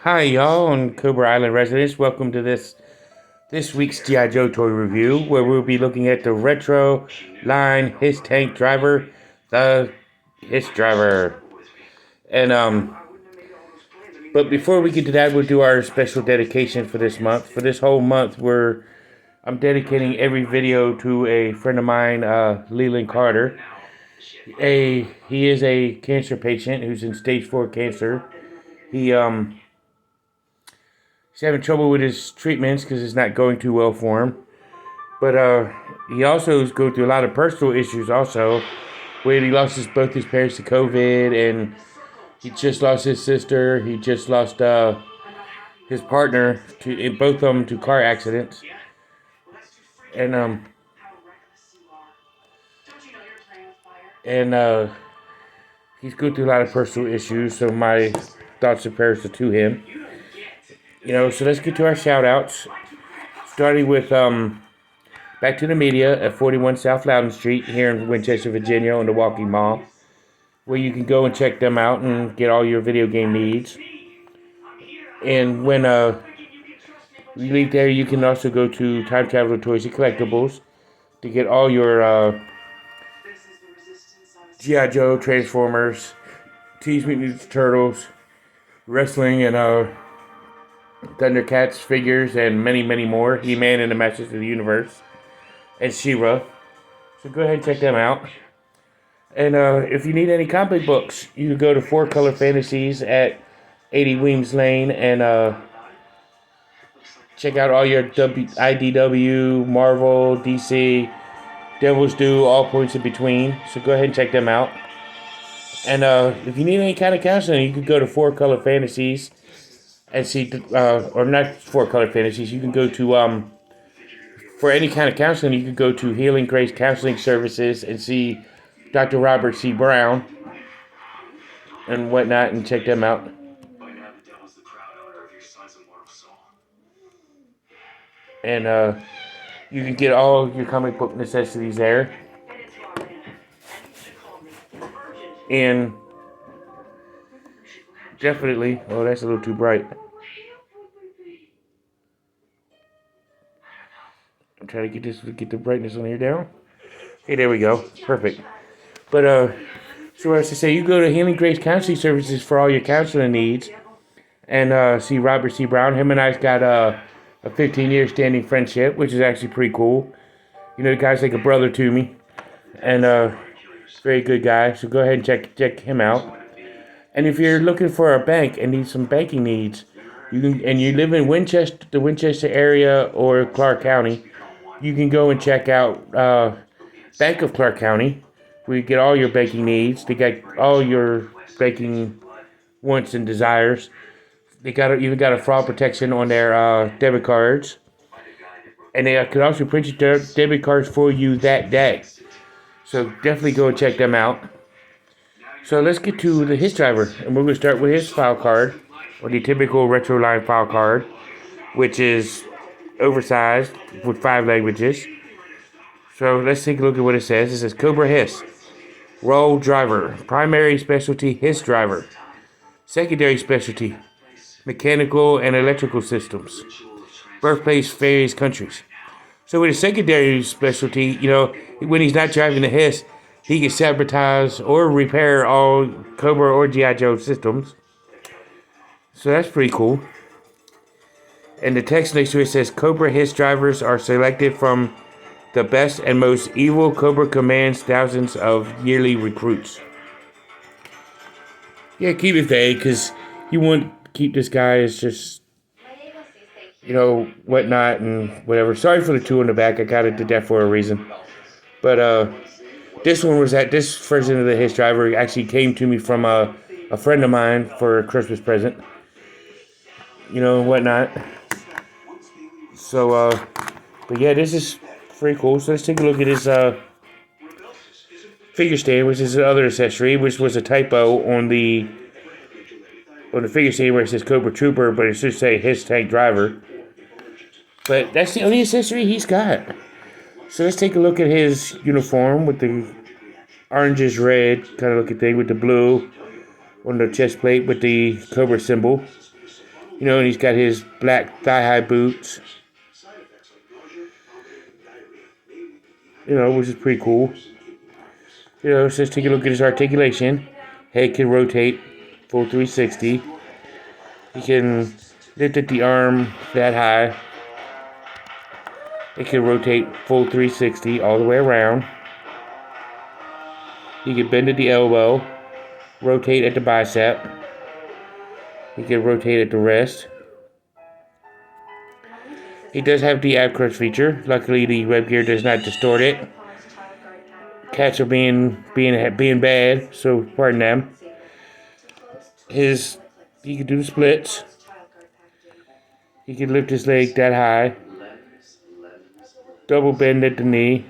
Hi, y'all, on Cobra Island residents. Welcome to this week's GI Joe toy review, where we'll be looking at the retro line HISS tank driver, the HISS driver. And but before we get to that, we'll do our special dedication for this month. For this whole month, I'm dedicating every video to a friend of mine, Leland Carter. He is a cancer patient who's in stage 4 cancer. He he's having trouble with his treatments because it's not going too well for him. But he also is going through a lot of personal issues also, where he lost both his parents to COVID, and he just lost his sister. He just lost his partner to both of them to car accidents, and um and he's going through a lot of personal issues. So my thoughts and prayers are to him. So let's get to our shout outs, starting with Back to the Media at 41 South Loudon Street here in Winchester, Virginia on the Walking Mall, where you can go and check them out and get all your video game needs. And when you leave there, you can also go to Time Traveler Toys and Collectibles to get all your G.I. Joe, Transformers, Teenage Mutant Ninja Turtles, wrestling, and Thundercats figures, and many, many more. He-Man and the Masters of the Universe, and She-Ra. So go ahead and check them out. And if you need any comic books, you can go to 4 Color Fantasies at 80 Weems Lane and check out all your IDW, Marvel, DC, Devil's Due, all points in between. So go ahead and check them out. And if you need any kind of counseling, you can go to 4 Color Fantasies and see, or not 4 Color Fantasies, you can go to, for any kind of counseling, you can go to Healing Grace Counseling Services and see Dr. Robert C. Brown and whatnot, and check them out. And you can get all your comic book necessities there. And definitely, oh, that's a little too bright. I'm trying to get the brightness on here down. Okay, there we go. Perfect. But so as to say, you go to Healing Grace Counseling Services for all your counseling needs, and see Robert C. Brown. Him and I's got a 15-year standing friendship, which is actually pretty cool. The guy's like a brother to me, and very good guy. So go ahead and check him out. And if you're looking for a bank and need some banking needs, and you live in Winchester, the Winchester area, or Clark County, you can go and check out Bank of Clark County, where you get all your banking needs. They got all your banking wants and desires. They even got a fraud protection on their debit cards, and they could also print your debit cards for you that day. So definitely go and check them out. So let's get to the HISS driver, and we're going to start with his file card, or the typical retro line file card, which is oversized with 5 languages. So let's take a look at what it says. It says Cobra HISS, role driver, primary specialty HISS driver, secondary specialty mechanical and electrical systems, birthplace various countries. So with a secondary specialty, when he's not driving the HISS, he can sabotage or repair all Cobra or G.I. Joe systems. So that's pretty cool. And the text next to it says, Cobra HISS drivers are selected from the best and most evil. Cobra commands thousands of yearly recruits. Yeah, keep it vague, because you want to keep this guy as just, whatnot and whatever. Sorry for the 2 in the back. I got it to that for a reason. But this version of the HISS driver actually came to me from a friend of mine for a Christmas present, and whatnot. So, but yeah, this is pretty cool. So let's take a look at his figure stand, which is the other accessory, which was a typo on the figure stand where it says Cobra Trooper, but it should say HISS tank driver. But that's the only accessory he's got. So let's take a look at his uniform with the orangish red kind of looking thing with the blue on the chest plate with the Cobra symbol. You know, and he's got his black thigh-high boots. You know, which is pretty cool. You know, so let's take a look at his articulation. Head can rotate full 360. He can lift at the arm that high. It can rotate full 360 all the way around. He can bend at the elbow, rotate at the bicep. He can rotate at the wrist. He does have the ab crunch feature. Luckily, the web gear does not distort it. Cats are being bad, so pardon them. He can do the splits. He can lift his leg that high. Double bend at the knee.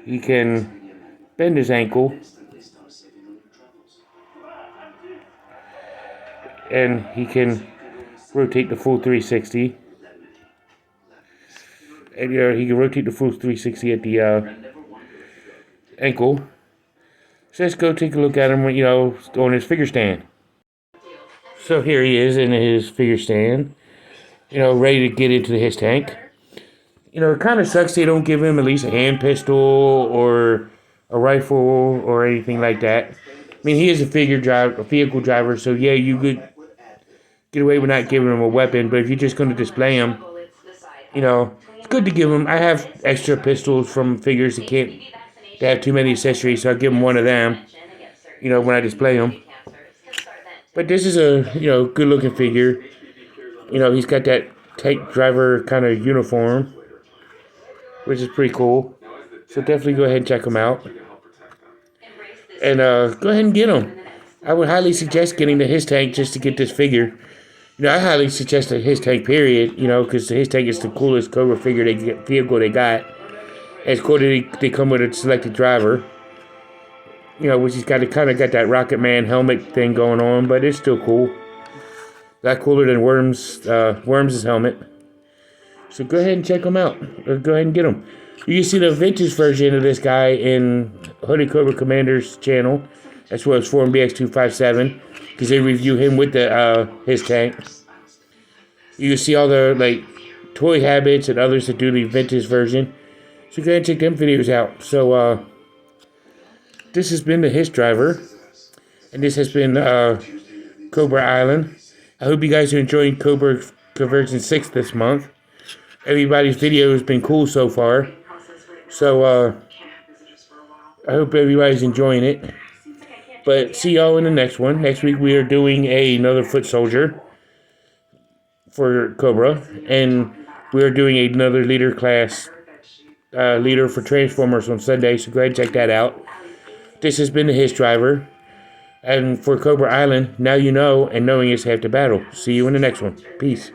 He can bend his ankle. And he can rotate the full 360. And he can rotate the full 360 at the ankle. So let's go take a look at him, on his figure stand. So here he is in his figure stand, ready to get into the HISS tank. It kind of sucks they don't give him at least a hand pistol or a rifle or anything like that. I mean, he is a vehicle driver, so yeah, you could get away with not giving him a weapon, but if you're just going to display him, it's good to give him. I have extra pistols from figures that have too many accessories, so I'll give him one of them, when I display them. But this is a, good looking figure. He's got that tank driver kind of uniform, which is pretty cool. So definitely go ahead and check him out. And go ahead and get him. I would highly suggest getting the HISS tank just to get this figure. I highly suggest the HISS tank, period, because the HISS tank is the coolest Cobra vehicle they got. And it's cool that they come with a selected driver. Which he's kind of got that Rocket Man helmet thing going on, but it's still cool. A lot cooler than Worms' helmet. So go ahead and check him out. Or go ahead and get him. You can see the vintage version of this guy in Hooded Cobra Commander's channel. That's where it's Forum BX257. Because they review him with the HISS tank. You can see all the Toy Habits and others that do the vintage version. So go ahead and check them videos out. So this has been the HISS driver. And this has been Cobra Island. I hope you guys are enjoying Cobra Conversion 6 this month. Everybody's video has been cool so far. So I hope everybody's enjoying it. But see y'all in the next one. Next week we are doing another foot soldier for Cobra. And we are doing another leader class, leader for Transformers on Sunday. So go ahead and check that out. This has been the HISS driver. And for Cobra Island, now you know, and knowing is half the battle. See you in the next one. Peace.